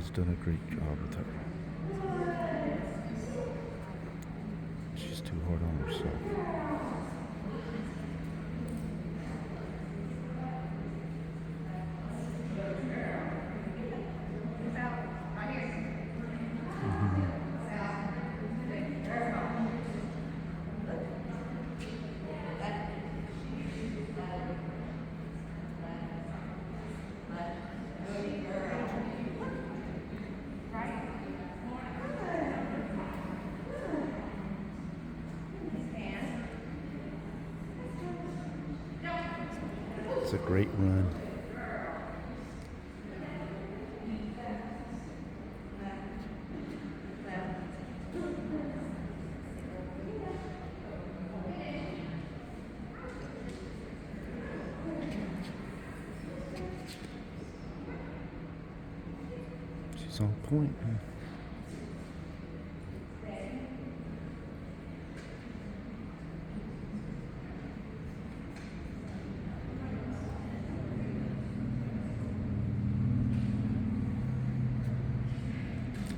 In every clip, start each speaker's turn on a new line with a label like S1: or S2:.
S1: has done a great job with her. She's too hard on herself. It's a great run. She's on point.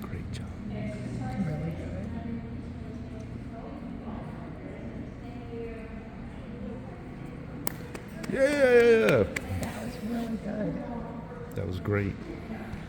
S1: Great job.
S2: Really good.
S1: Yeah!
S2: That was really good.
S1: That was great.